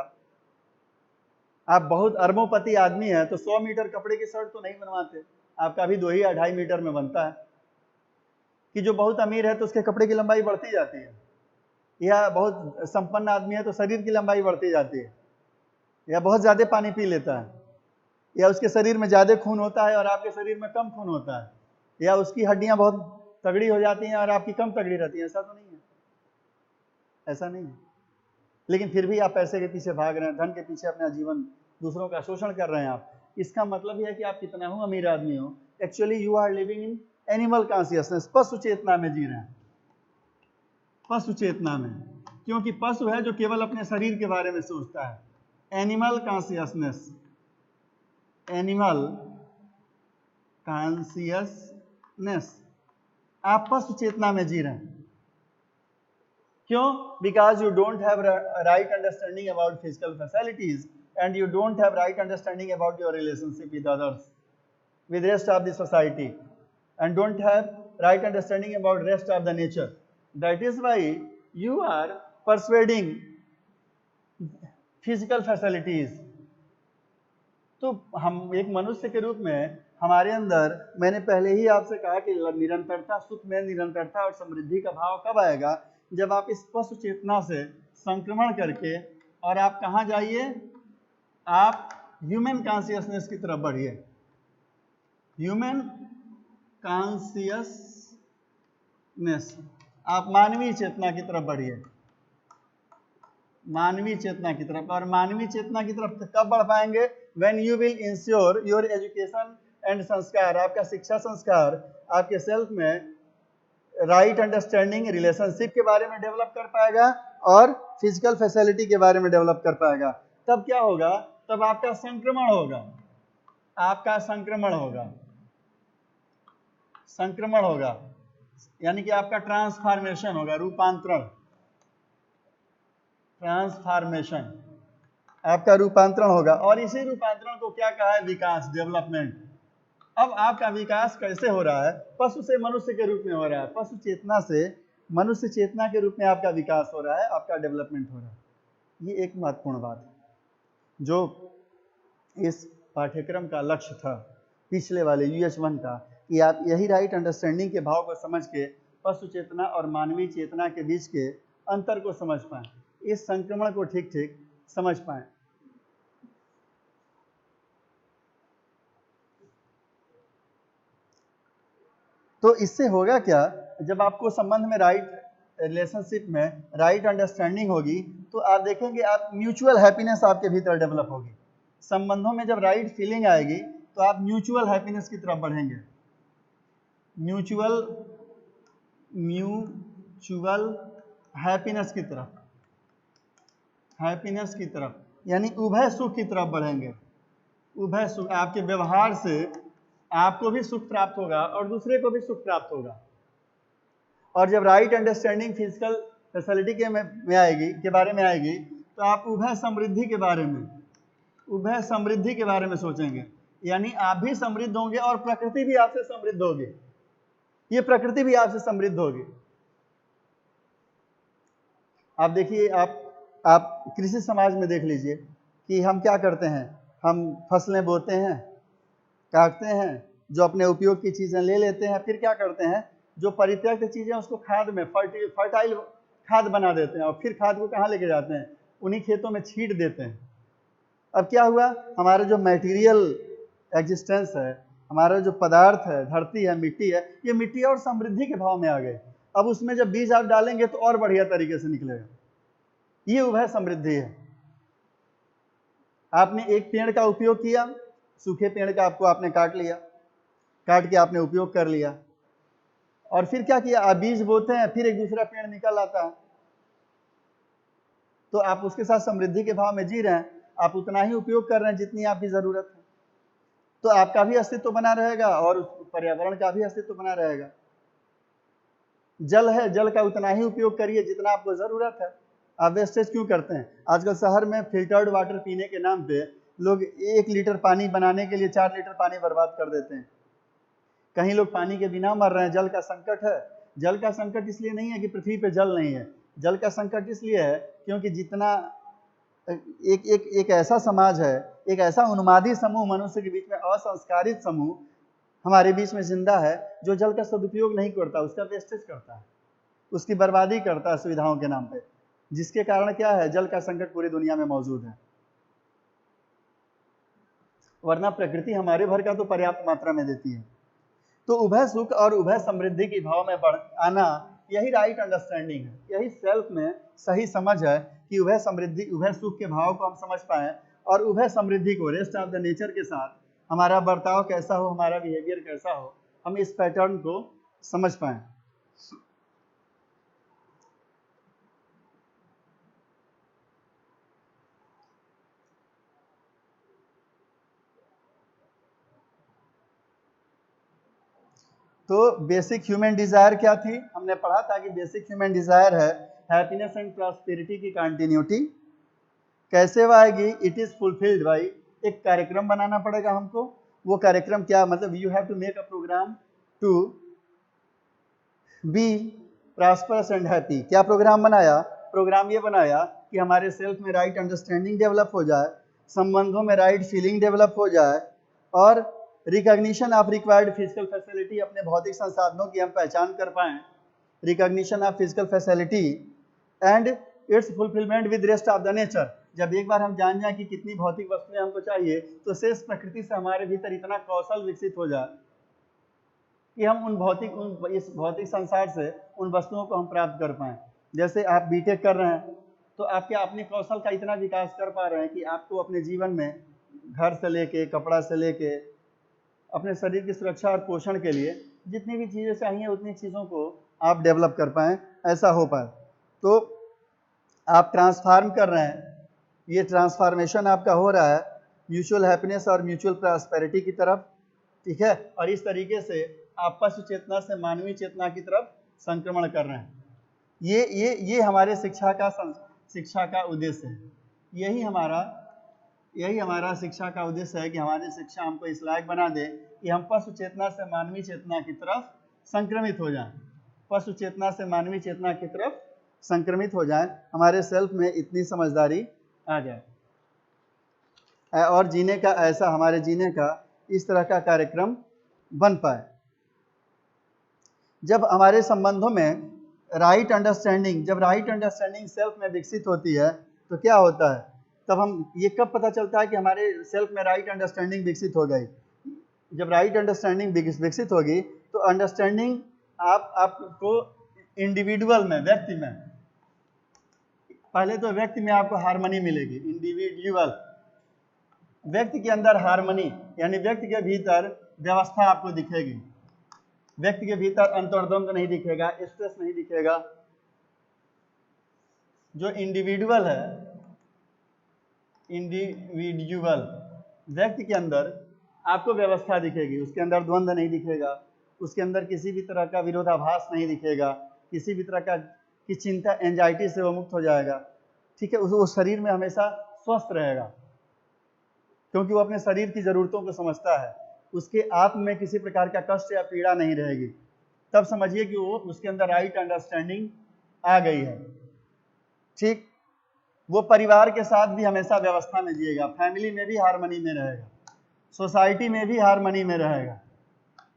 A: आप बहुत अरबोंपति आदमी है तो 100 मीटर कपड़े की शर्ट तो नहीं बनवाते, आपका भी 2 ही 2.5 मीटर में बनता है। कि जो बहुत अमीर है तो उसके कपड़े की लंबाई बढ़ती जाती है, या बहुत संपन्न आदमी है तो शरीर की लंबाई बढ़ती जाती है, या बहुत ज्यादा पानी पी लेता है, या उसके शरीर में ज्यादा खून होता है और आपके शरीर में कम खून होता है, या उसकी हड्डियां बहुत तगड़ी हो जाती हैं और आपकी कम तगड़ी रहती हैं। ऐसा तो नहीं है, ऐसा नहीं है। लेकिन फिर भी आप पैसे के पीछे भाग रहे हैं, धन के पीछे अपना जीवन, दूसरों का शोषण कर रहे हैं आप। इसका मतलब यह है कि आप कितना हो अमीर आदमी हो, actually you are living in animal consciousness, पशु चेतना में जी रहे हैं, पशु चेतना में। क्योंकि पशु है जो केवल अपने शरीर के बारे में सोचता है। एनिमल कॉन्शियसनेस, एनिमल कॉन्शियसनेस, आप पशु चेतना में जी रहे हैं। क्यों? Because you don't have right understanding about physical facilities and you don't have right understanding about your relationship with others, with rest of the society, and don't have right understanding about rest of the nature. That is why you are persuading physical facilities. तो हम एक मनुष्य के रूप में हमारे अंदर, मैंने पहले ही आपसे कहा कि निरंतरता, सुख में निरंतरता और समृद्धि का भाव कब आएगा, जब आप इस पशु चेतना से संक्रमण करके और आप कहाँ जाइए, आप ह्यूमन कॉन्शियसनेस की तरफ बढ़िए, ह्यूमन कॉन्शियसनेस, आप मानवीय चेतना की तरफ बढ़िए, मानवीय चेतना की तरफ। और मानवीय चेतना की तरफ कब बढ़ पाएंगे? When you will ensure your education and संस्कार, आपका शिक्षा संस्कार आपके सेल्फ में राइट अंडरस्टैंडिंग रिलेशनशिप के बारे में डेवलप कर पाएगा और फिजिकल फैसिलिटी के बारे में डेवलप कर पाएगा। तब क्या होगा? तब आपका संक्रमण होगा। आपका संक्रमण होगा, संक्रमण होगा, यानी कि आपका ट्रांसफॉर्मेशन होगा, रूपांतरण, ट्रांसफॉर्मेशन, आपका रूपांतरण होगा। और इसी रूपांतरण को क्या कहा है? विकास, डेवलपमेंट। अब आपका विकास कैसे हो रहा है? पशु से मनुष्य के रूप में हो रहा है, पशु चेतना से मनुष्य चेतना के रूप में आपका विकास हो रहा है, आपका डेवलपमेंट हो रहा है। ये एक महत्वपूर्ण बात है जो इस पाठ्यक्रम का लक्ष्य था पिछले वाले UH1 का, कि आप यही राइट अंडरस्टैंडिंग के भाव को समझ के पशु चेतना और मानवीय चेतना के बीच के अंतर को समझ पाएं, इस संक्रमण को ठीक ठीक समझ पाएं। तो इससे होगा क्या? जब आपको संबंध में राइट रिलेशनशिप में राइट अंडरस्टैंडिंग होगी तो आप देखेंगे आप म्यूचुअल हैप्पीनेस आपके भीतर डेवलप होगी। संबंधों में जब राइट फीलिंग आएगी तो आप म्यूचुअल हैप्पीनेस की तरफ बढ़ेंगे, म्यूचुअल हैप्पीनेस की तरफ, हैप्पीनेस की तरफ, यानी उभय सुख की तरफ बढ़ेंगे। उभय सुख, आपके व्यवहार से आपको भी सुख प्राप्त होगा और दूसरे को भी सुख प्राप्त होगा। और जब राइट अंडरस्टैंडिंग फिजिकल फैसिलिटी में आएगी, के बारे में आएगी, तो आप उभय समृद्धि के बारे में, उभय समृद्धि के बारे में सोचेंगे, यानी आप भी समृद्ध होंगे और प्रकृति भी आपसे समृद्ध होगी, ये प्रकृति भी आपसे समृद्ध होगी। आप देखिए, आप कृषि समाज में देख लीजिए कि हम क्या करते हैं, हम फसलें बोते हैं, काटते हैं, जो अपने उपयोग की चीजें ले लेते हैं, फिर क्या करते हैं, जो परित्यक्त चीजें उसको खाद में फर्टाइल खाद बना देते हैं और फिर खाद को कहाँ लेके जाते हैं? उन्हीं खेतों में छींट देते हैं। अब क्या हुआ? हमारा जो मटेरियल एग्जिस्टेंस है, हमारा जो पदार्थ है, धरती है, मिट्टी है, ये मिट्टी और समृद्धि के भाव में आ गए। अब उसमें जब बीज आप डालेंगे तो और बढ़िया तरीके से निकलेगा। ये उभय समृद्धि है। आपने एक पेड़ का उपयोग किया, सूखे पेड़ का आपको आपने काट लिया, काट के आपने उपयोग कर लिया, और फिर क्या किया? आप बीज बोते हैं, फिर एक दूसरा पेड़ निकल आता है, तो आप उसके साथ समृद्धि के भाव में जी रहे हैं, आप उतना ही उपयोग कर रहे हैं जितनी आपकी जरूरत है, तो आपका भी अस्तित्व बना रहेगा और पर्यावरण का भी अस्तित्व बना रहेगा। जल है, जल का उतना ही उपयोग करिए जितना आपको जरूरत है। आप वेस्टेज क्यों करते हैं? आजकल शहर में फिल्टर्ड वाटर पीने के नाम पे लोग 1 लीटर पानी बनाने के लिए 4 लीटर पानी बर्बाद कर देते हैं। कहीं लोग पानी के बिना मर रहे हैं, जल का संकट है। जल का संकट इसलिए नहीं है कि पृथ्वी पे जल नहीं है, जल का संकट इसलिए है क्योंकि जितना एक ऐसा समाज है, एक ऐसा उन्मादी समूह मनुष्य के बीच में, असंस्कारित समूह हमारे बीच में जिंदा है, जो जल का सदुपयोग नहीं करता, उसका वेस्टेज करता है, उसकी बर्बादी करता है सुविधाओं के नाम पे, जिसके कारण क्या है? जल का संकट पूरी दुनिया में मौजूद है। वरना प्रकृति हमारे भर का तो पर्याप्त मात्रा में देती है। तो उभय सुख और उभय समृद्धि के भाव में बढ़ आना, यही राइट अंडरस्टैंडिंग है, यही सेल्फ में सही समझ है कि उभय समृद्धि, उभय सुख के भाव को हम समझ पाएं और उभय समृद्धि को, रेस्ट ऑफ द नेचर के साथ हमारा बर्ताव कैसा हो, हमारा बिहेवियर कैसा हो, हम इस पैटर्न को समझ पाएं। तो बेसिक ह्यूमन डिजायर क्या थी? हमने पढ़ा था कि बेसिक ह्यूमन डिजायर है हैप्पीनेस एंड प्रॉस्पेरिटी की कंटिन्यूटी। कैसे वो आएगी? इट इज फुलफिल्ड बाई, एक कार्यक्रम बनाना पड़ेगा हमको। वो कार्यक्रम क्या? मतलब you have to make a program to be prosperous and happy. क्या प्रोग्राम बनाया? प्रोग्राम ये बनाया कि हमारे सेल्फ में राइट अंडरस्टैंडिंग डेवलप हो जाए, संबंधों में राइट फीलिंग डेवलप हो जाए, और recognition of required physical facility, अपने भौतिक संसाधनों की हम पहचान कर पाएं, recognition of physical facility and it's fulfilment with rest of the nature. जब एक बार हम जान जाएं कि कितनी भौतिक वस्तुएं हमको चाहिए, तो शेष प्रकृति से हमारे भीतर इतना कौशल विकसित हो जाए कि हम इस भौतिक संसार से उन वस्तुओं को हम प्राप्त कर पाएं। जैसे आप बीटेक कर रहे हैं, तो आप क्या अपने कौशल का इतना विकास कर पा रहे हैं कि आपको अपने जीवन में घर से लेके, कपड़ा से लेके, अपने शरीर की सुरक्षा और पोषण के लिए जितनी भी चीज़ें चाहिए उतनी चीज़ों को आप डेवलप कर पाएँ, ऐसा हो पाए। तो आप ट्रांसफार्म कर रहे हैं, ये ट्रांसफॉर्मेशन आपका हो रहा है, म्यूचुअल हैप्पीनेस और म्यूचुअल प्रॉस्पेरिटी की तरफ, ठीक है। और इस तरीके से आप पशु चेतना से मानवीय चेतना की तरफ संक्रमण कर रहे हैं। ये हमारे शिक्षा का उद्देश्य है। यही हमारा शिक्षा का उद्देश्य है कि हमारी शिक्षा हमको इस लायक बना दे कि हम पशु चेतना से मानवीय चेतना की तरफ संक्रमित हो जाएं। पशु चेतना से मानवीय चेतना की तरफ संक्रमित हो जाएं, हमारे सेल्फ में इतनी समझदारी आ जाए और हमारे जीने का इस तरह का कार्यक्रम बन पाए। जब हमारे संबंधों में राइट अंडरस्टैंडिंग सेल्फ में विकसित होती है तो क्या होता है, तब हम ये कब पता चलता है कि हमारे सेल्फ में राइट अंडरस्टैंडिंग विकसित हो गई? जब राइट अंडरस्टैंडिंग विकसित होगी तो अंडरस्टैंडिंग आपको इंडिविजुअल में, व्यक्ति में, पहले तो व्यक्ति में आपको हार्मनी मिलेगी। इंडिविजुअल व्यक्ति के अंदर हार्मनी, यानी व्यक्ति के भीतर व्यवस्था आपको दिखेगी। व्यक्ति के भीतर अंतर्द्वंद नहीं दिखेगा, स्ट्रेस नहीं दिखेगा। जो इंडिविजुअल है, इंडिविजुअल व्यक्ति के अंदर आपको व्यवस्था दिखेगी, उसके अंदर द्वंद्व नहीं दिखेगा, उसके अंदर किसी भी तरह का विरोधाभास नहीं दिखेगा, किसी भी तरह की चिंता, एंजाइटी से वो मुक्त हो जाएगा, ठीक है। उस शरीर में हमेशा स्वस्थ रहेगा, क्योंकि वो अपने शरीर की जरूरतों को समझता है। उसके आत्म में किसी प्रकार का कष्ट या पीड़ा नहीं रहेगी। तब समझिए कि वो उसके अंदर राइट अंडरस्टैंडिंग आ गई है, ठीक। वो परिवार के साथ भी हमेशा व्यवस्था में जिएगा, फैमिली में भी हार्मनी में रहेगा, सोसाइटी में भी हार्मनी में रहेगा।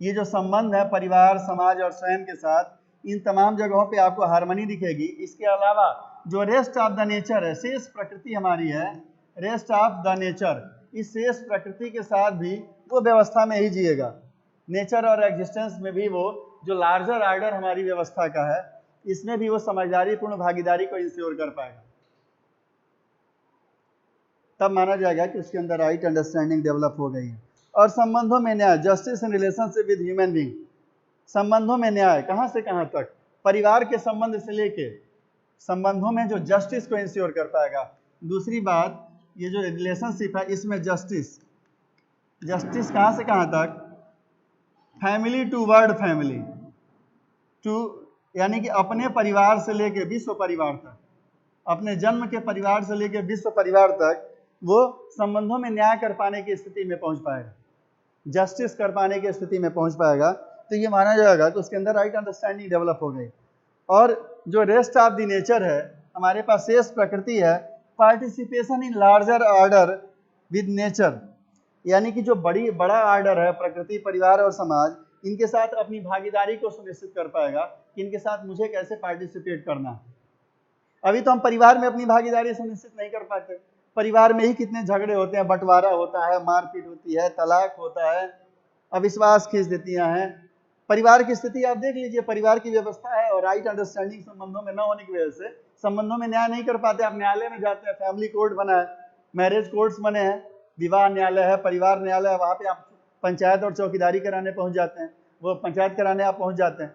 A: ये जो संबंध है परिवार, समाज और स्वयं के साथ, इन तमाम जगहों पे आपको हार्मनी दिखेगी। इसके अलावा जो रेस्ट ऑफ द नेचर है, शेष प्रकृति हमारी है, रेस्ट ऑफ द नेचर, इस शेष प्रकृति के साथ भी वो व्यवस्था में ही जिएगा। नेचर और एग्जिस्टेंस में भी वो जो लार्जर ऑर्डर हमारी व्यवस्था का है, इसमें भी वो समझदारी पूर्ण भागीदारी को इंश्योर कर पाएगा। तब माना जाएगा कि उसके अंदर राइट अंडरस्टैंडिंग डेवलप हो गई है। और संबंधों में न्याय, justice in relationship with human being, संबंधों में न्याय कहां से कहां तक, परिवार के संबंध से लेके संबंधों में जो जस्टिस को इंश्योर कर पाएगा। दूसरी बात, ये जो रिलेशनशिप है इसमें जस्टिस कहां से कहां तक, family to world family to, यानी कि अपने परिवार से लेके विश्व परिवार तक, अपने जन्म के परिवार से लेके विश्व परिवार तक वो संबंधों में न्याय कर पाने की स्थिति में पहुंच पाएगा, जस्टिस कर पाने की स्थिति में पहुंच पाएगा। तो ये माना जाएगा कि उसके अंदर राइट अंडरस्टैंडिंग डेवलप हो गई। और जो रेस्ट ऑफ द नेचर है, हमारे पास शेष प्रकृति है, participation in larger order with nature, यानी कि जो बड़ा ऑर्डर है, प्रकृति, परिवार और समाज, इनके साथ अपनी भागीदारी को सुनिश्चित कर पाएगा कि इनके साथ मुझे कैसे पार्टिसिपेट करना है। अभी तो हम परिवार में अपनी भागीदारी सुनिश्चित नहीं कर पाते। परिवार में ही कितने झगड़े होते हैं, बंटवारा होता है, मारपीट होती है, तलाक होता है, अविश्वास खींच देती हैं। परिवार की स्थिति आप देख लीजिए, परिवार की व्यवस्था है और राइट अंडरस्टैंडिंग संबंधों में न होने की वजह से संबंधों में न्याय नहीं कर पाते। आप न्यायालय में जाते हैं, फैमिली कोर्ट बना है, मैरिज कोर्ट्स बने हैं, विवाह न्यायालय है, परिवार न्यायालय है, वहां पे आप पंचायत और चौकीदारी कराने पहुंच जाते हैं, वो पंचायत कराने आप पहुंच जाते हैं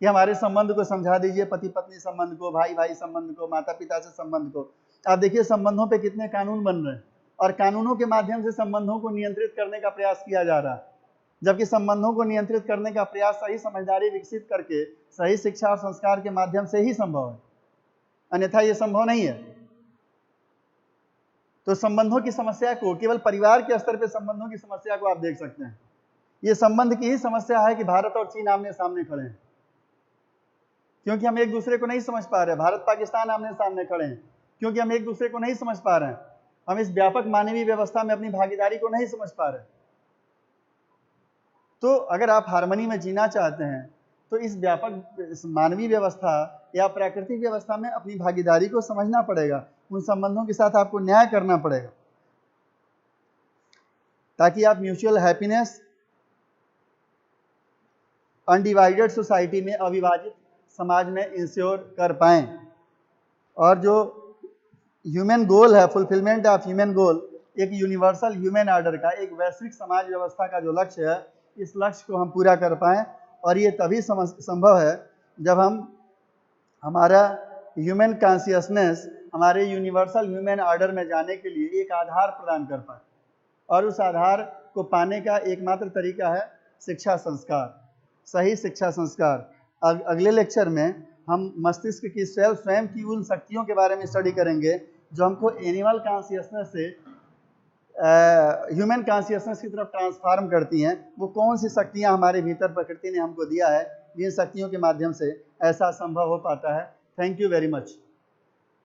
A: कि हमारे संबंध को समझा दीजिए, पति पत्नी संबंध को, भाई भाई संबंध को, माता पिता से संबंध को। आप देखिए संबंधों पे कितने कानून बन रहे हैं और कानूनों के माध्यम से संबंधों को नियंत्रित करने का प्रयास किया जा रहा है, जबकि संबंधों को नियंत्रित करने का प्रयास सही समझदारी विकसित करके, सही शिक्षा और संस्कार के माध्यम से ही संभव है, अन्यथा ये संभव नहीं है। तो संबंधों की समस्या को, केवल परिवार के स्तर पर संबंधों की समस्या को आप देख सकते हैं। ये संबंध की ही समस्या है कि भारत और चीन आमने सामने खड़े हैं, क्योंकि हम एक दूसरे को नहीं समझ पा रहे हैं। भारत पाकिस्तान आमने सामने खड़े हैं क्योंकि हम एक दूसरे को नहीं समझ पा रहे हैं। हम इस व्यापक मानवीय व्यवस्था में अपनी भागीदारी को नहीं समझ पा रहे। तो अगर आप हार्मनी में जीना चाहते हैं तो इस व्यापक मानवीय व्यवस्था या प्राकृतिक व्यवस्था में अपनी भागीदारी को समझना पड़ेगा। उन संबंधों के साथ आपको न्याय करना पड़ेगा ताकि आप म्यूचुअल हैप्पीनेस, अनडिवाइडेड सोसाइटी में, अविभाजित समाज में इंश्योर कर पाएं। और जो ह्यूमन गोल है, फुलफिलमेंट ऑफ ह्यूमन गोल, एक यूनिवर्सल ह्यूमन ऑर्डर का, एक वैश्विक समाज व्यवस्था का जो लक्ष्य है, इस लक्ष्य को हम पूरा कर पाएं। और ये तभी संभव है जब हम हमारा ह्यूमन कॉन्शियसनेस, हमारे यूनिवर्सल ह्यूमन ऑर्डर में जाने के लिए एक आधार प्रदान कर पाए, और उस आधार को पाने का एकमात्र तरीका है शिक्षा संस्कार, सही शिक्षा संस्कार। अगले लेक्चर में हम मस्तिष्क की स्वयं की उन शक्तियों के बारे में स्टडी करेंगे जो हमको एनिमल कॉन्शियसनेस से ह्यूमन कॉन्शियसनेस की तरफ ट्रांसफॉर्म करती हैं। वो कौन सी शक्तियां हमारे भीतर प्रकृति ने हमको दिया है, जिन शक्तियों के माध्यम से ऐसा संभव हो पाता है। Thank you very much.